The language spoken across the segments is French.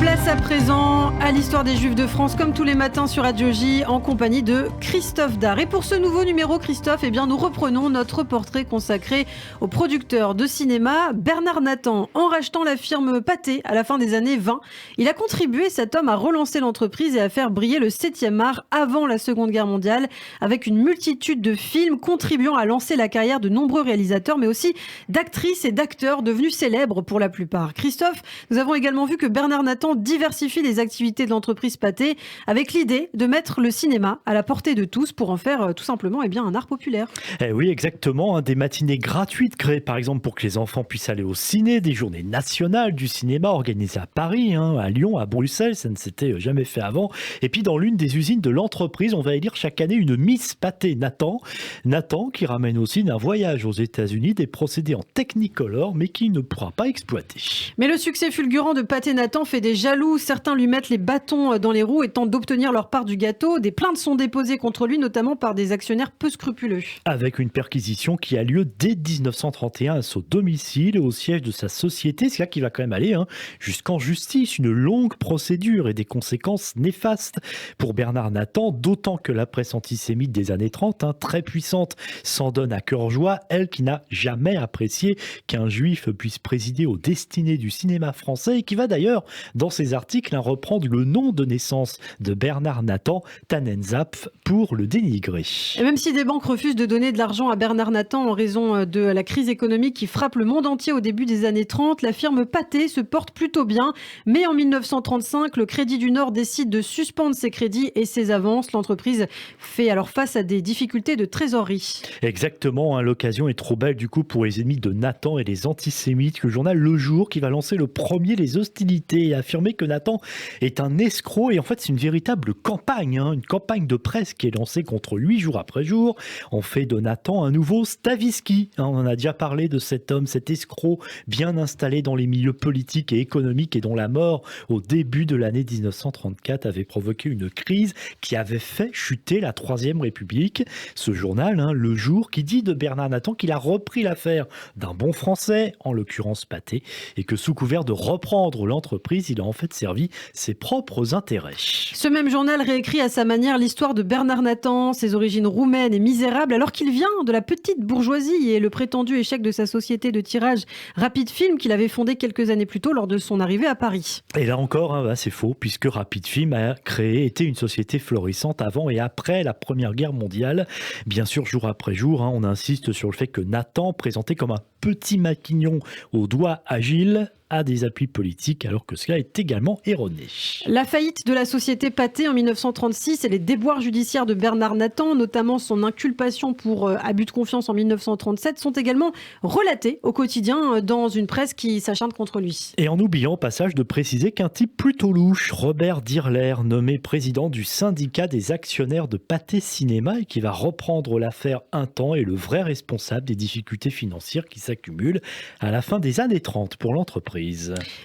Place à présent à l'histoire des Juifs de France, comme tous les matins sur Radio J, en compagnie de Christophe Dard. Et pour ce nouveau numéro, Christophe, nous reprenons notre portrait consacré au producteur de cinéma Bernard Nathan. En rachetant la firme Pathé à la fin des années 20, il a contribué, cet homme, à relancer l'entreprise et à faire briller le 7e art avant la Seconde Guerre mondiale, avec une multitude de films contribuant à lancer la carrière de nombreux réalisateurs, mais aussi d'actrices et d'acteurs devenus célèbres pour la plupart. Christophe, nous avons également vu que Bernard Nathan diversifie les activités de l'entreprise Pathé avec l'idée de mettre le cinéma à la portée de tous pour en faire tout simplement un art populaire. Oui, exactement. Des matinées gratuites créées par exemple pour que les enfants puissent aller au ciné, des journées nationales du cinéma organisées à Paris, à Lyon, à Bruxelles, ça ne s'était jamais fait avant. Et puis dans l'une des usines de l'entreprise, on va élire chaque année une Miss Pathé Nathan. Nathan qui ramène aussi d'un voyage aux États-Unis des procédés en Technicolor mais qui ne pourra pas exploiter. Mais le succès fulgurant de Pathé Nathan fait des jaloux. Certains lui mettent les bâtons dans les roues et tentent d'obtenir leur part du gâteau. Des plaintes sont déposées contre lui, notamment par des actionnaires peu scrupuleux. Avec une perquisition qui a lieu dès 1931 à son domicile, au siège de sa société, c'est là qu'il va quand même aller jusqu'en justice. Une longue procédure et des conséquences néfastes pour Bernard Nathan, d'autant que la presse antisémite des années 30, très puissante, s'en donne à cœur joie, elle qui n'a jamais apprécié qu'un juif puisse présider aux destinées du cinéma français et qui va d'ailleurs dans ses articles reprendre le nom de naissance de Bernard Nathan, Tannenzapf, pour le dénigrer. Et même si des banques refusent de donner de l'argent à Bernard Nathan en raison de la crise économique qui frappe le monde entier au début des années 30, la firme Pathé se porte plutôt bien. Mais en 1935, le Crédit du Nord décide de suspendre ses crédits et ses avances. L'entreprise fait alors face à des difficultés de trésorerie. Exactement, l'occasion est trop belle du coup pour les ennemis de Nathan et les antisémites que le journal Le Jour qui va lancer le premier les hostilités et affirmer que Nathan est un escroc. Et en fait, c'est une véritable campagne, une campagne de presse qui est lancée contre lui jour après jour. On fait de Nathan un nouveau Stavisky. On en a déjà parlé de cet homme, cet escroc bien installé dans les milieux politiques et économiques et dont la mort au début de l'année 1934 avait provoqué une crise qui avait fait chuter la Troisième République. Ce journal, Le Jour, qui dit de Bernard Nathan qu'il a repris l'affaire d'un bon Français, en l'occurrence Pathé, et que sous couvert de reprendre l'entreprise, il a en fait servi ses propres intérêts. Ce même journal réécrit à sa manière l'histoire de Bernard Nathan, ses origines roumaines et misérables, alors qu'il vient de la petite bourgeoisie et le prétendu échec de sa société de tirage Rapid Film qu'il avait fondée quelques années plus tôt lors de son arrivée à Paris. Et là encore, c'est faux, puisque Rapid Film a été une société florissante avant et après la Première Guerre mondiale. Bien sûr, jour après jour, on insiste sur le fait que Nathan, présenté comme un petit maquignon aux doigts agiles, a des appuis politiques, alors que cela est également erroné. La faillite de la société Pathé en 1936 et les déboires judiciaires de Bernard Nathan, notamment son inculpation pour abus de confiance en 1937, sont également relatés au quotidien dans une presse qui s'acharne contre lui. Et en oubliant au passage de préciser qu'un type plutôt louche, Robert Dirler, nommé président du syndicat des actionnaires de Pathé Cinéma et qui va reprendre l'affaire un temps, est le vrai responsable des difficultés financières qui s'accumulent à la fin des années 30 pour l'entreprise.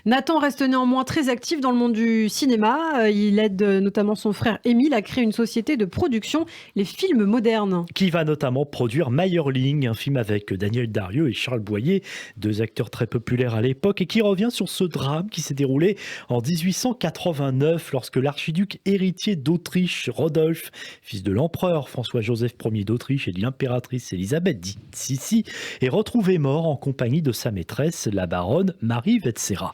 Nathan reste néanmoins très actif dans le monde du cinéma. Il aide notamment son frère Émile à créer une société de production, les films modernes. Qui va notamment produire Mayerling, un film avec Daniel Darieux et Charles Boyer, deux acteurs très populaires à l'époque, et qui revient sur ce drame qui s'est déroulé en 1889 lorsque l'archiduc héritier d'Autriche, Rodolphe, fils de l'empereur François-Joseph Ier d'Autriche et de l'impératrice Élisabeth dite Sissi, est retrouvé mort en compagnie de sa maîtresse, la baronne Marie Vetsera.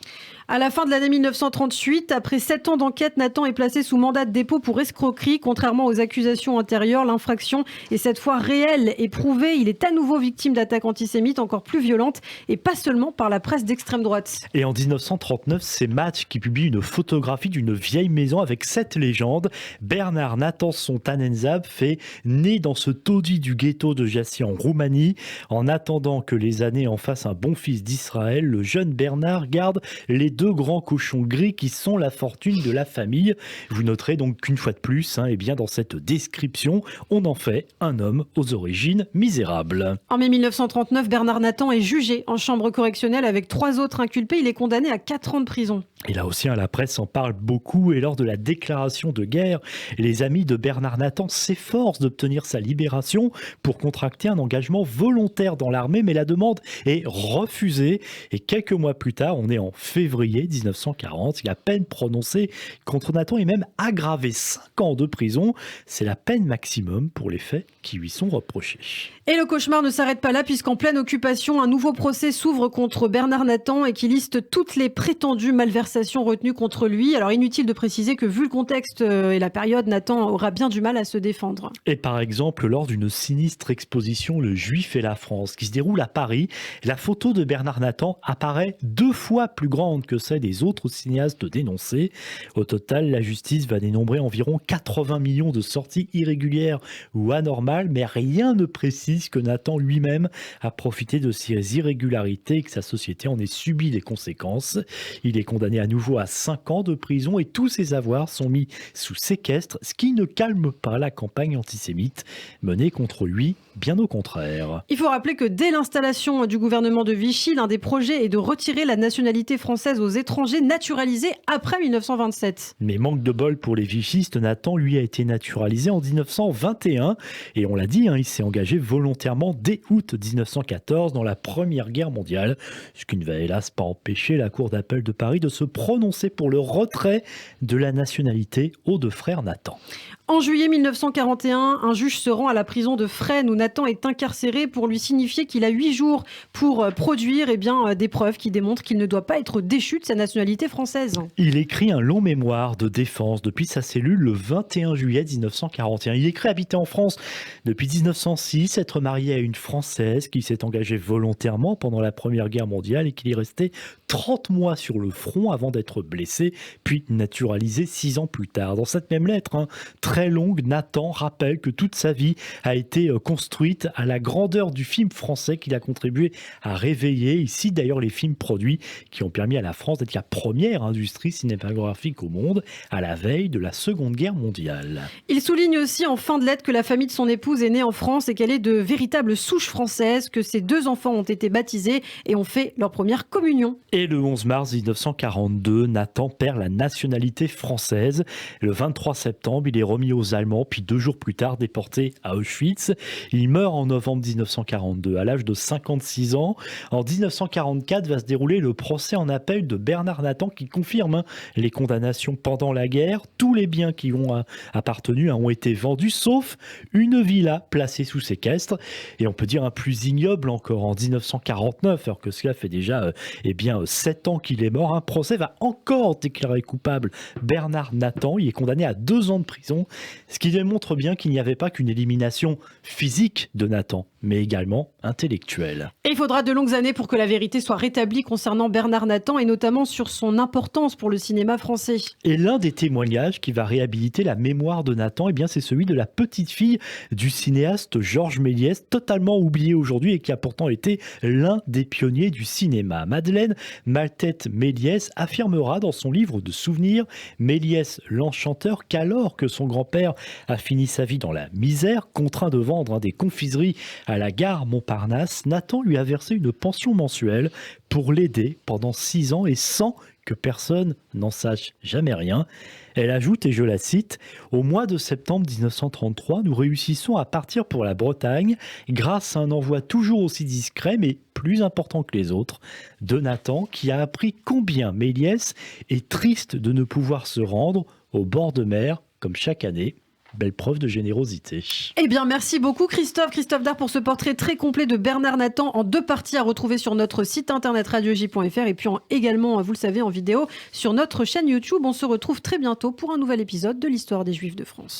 À la fin de l'année 1938, après 7 ans d'enquête, Nathan est placé sous mandat de dépôt pour escroquerie. Contrairement aux accusations antérieures, l'infraction est cette fois réelle et prouvée. Il est à nouveau victime d'attaques antisémites encore plus violentes et pas seulement par la presse d'extrême droite. Et en 1939, c'est Match qui publie une photographie d'une vieille maison avec cette légende. Bernard Nathanson Tannenzapf est né dans ce taudis du ghetto de Jassy en Roumanie. En attendant que les années en fassent un bon fils d'Israël, le jeune Bernard garde les deux grands cochons gris qui sont la fortune de la famille. Vous noterez donc qu'une fois de plus, dans cette description, on en fait un homme aux origines misérables. En mai 1939, Bernard Nathan est jugé en chambre correctionnelle avec 3 autres inculpés. Il est condamné à 4 ans de prison. Et là aussi, la presse en parle beaucoup et lors de la déclaration de guerre, les amis de Bernard Nathan s'efforcent d'obtenir sa libération pour contracter un engagement volontaire dans l'armée, mais la demande est refusée et quelques mois plus tard, tard, on est en février 1940. La peine prononcée contre Nathan est même aggravée. 5 ans de prison, c'est la peine maximum pour les faits qui lui sont reprochés. Et le cauchemar ne s'arrête pas là, puisqu'en pleine occupation, un nouveau procès s'ouvre contre Bernard Nathan et qui liste toutes les prétendues malversations retenues contre lui. Alors inutile de préciser que vu le contexte et la période, Nathan aura bien du mal à se défendre. Et par exemple, lors d'une sinistre exposition Le Juif et la France, qui se déroule à Paris, la photo de Bernard Nathan apparaît 2 fois plus grande que celle des autres cinéastes dénoncés. Au total, la justice va dénombrer environ 80 millions de sorties irrégulières ou anormales, mais rien ne précise que Nathan lui-même a profité de ces irrégularités et que sa société en ait subi les conséquences. Il est condamné à nouveau à 5 ans de prison et tous ses avoirs sont mis sous séquestre, ce qui ne calme pas la campagne antisémite menée contre lui, bien au contraire. Il faut rappeler que dès l'installation du gouvernement de Vichy, l'un des projets est de retirer la nationalité française aux étrangers naturalisés après 1927. Mais manque de bol pour les vichistes, Nathan lui a été naturalisé en 1921 et on l'a dit, il s'est engagé volontairement dès août 1914 dans la Première Guerre mondiale, ce qui ne va hélas pas empêcher la Cour d'appel de Paris de se prononcer pour le retrait de la nationalité aux 2 frères Nathan. En juillet 1941, un juge se rend à la prison de Fresnes où Nathan est incarcéré pour lui signifier qu'il a 8 jours pour produire des preuves qui démontrent qu'il ne doit pas être déchu de sa nationalité française. Il écrit un long mémoire de défense depuis sa cellule le 21 juillet 1941. Il écrit habiter en France depuis 1906, être marié à une Française qui s'est engagée volontairement pendant la Première Guerre mondiale et qu'il est resté 30 mois sur le front avant d'être blessé, puis naturalisé 6 ans plus tard. Dans cette même lettre, très longue, Nathan rappelle que toute sa vie a été construite à la grandeur du film français qu'il a contribué à réveiller. Ici, d'ailleurs, les films produits qui ont permis à la France d'être la première industrie cinématographique au monde à la veille de la Seconde Guerre mondiale. Il souligne aussi en fin de lettre que la famille de son épouse est née en France et qu'elle est de véritables souches françaises, que ses 2 enfants ont été baptisés et ont fait leur première communion. Et le 11 mars 1942, Nathan perd la nationalité française. Le 23 septembre, il est remis aux Allemands, puis 2 jours plus tard déporté à Auschwitz. Il meurt en novembre 1942 à l'âge de 56 ans. En 1944 va se dérouler le procès en appel de Bernard Nathan qui confirme les condamnations pendant la guerre. Tous les biens qui ont appartenu ont été vendus, sauf une villa placée sous séquestre. Et on peut dire un plus ignoble encore, en 1949, alors que cela fait déjà 7 ans qu'il est mort, un procès va encore déclarer coupable Bernard Nathan. Il est condamné à 2 ans de prison, ce qui démontre bien qu'il n'y avait pas qu'une élimination physique de Nathan, mais également intellectuelle. Et il faudra de longues années pour que la vérité soit rétablie concernant Bernard Nathan et notamment sur son importance pour le cinéma français. Et l'un des témoignages qui va réhabiliter la mémoire de Nathan, c'est celui de la petite fille du cinéaste Georges Méliès, totalement oublié aujourd'hui et qui a pourtant été l'un des pionniers du cinéma. Madeleine Maltête Méliès affirmera dans son livre de souvenirs Méliès l'Enchanteur qu'alors que son grand-père a fini sa vie dans la misère, contraint de vendre des confiseries à la gare Montparnasse, Nathan lui a versé une pension mensuelle pour l'aider pendant 6 ans et sans que personne n'en sache jamais rien. Elle ajoute, et je la cite, « Au mois de septembre 1933, nous réussissons à partir pour la Bretagne grâce à un envoi toujours aussi discret mais plus important que les autres de Nathan qui a appris combien Méliès est triste de ne pouvoir se rendre au bord de mer comme chaque année. » Belle preuve de générosité. Eh bien, merci beaucoup Christophe Dard pour ce portrait très complet de Bernard Nathan en 2 parties à retrouver sur notre site internet radioj.fr et puis également, vous le savez, en vidéo sur notre chaîne YouTube. On se retrouve très bientôt pour un nouvel épisode de l'Histoire des Juifs de France.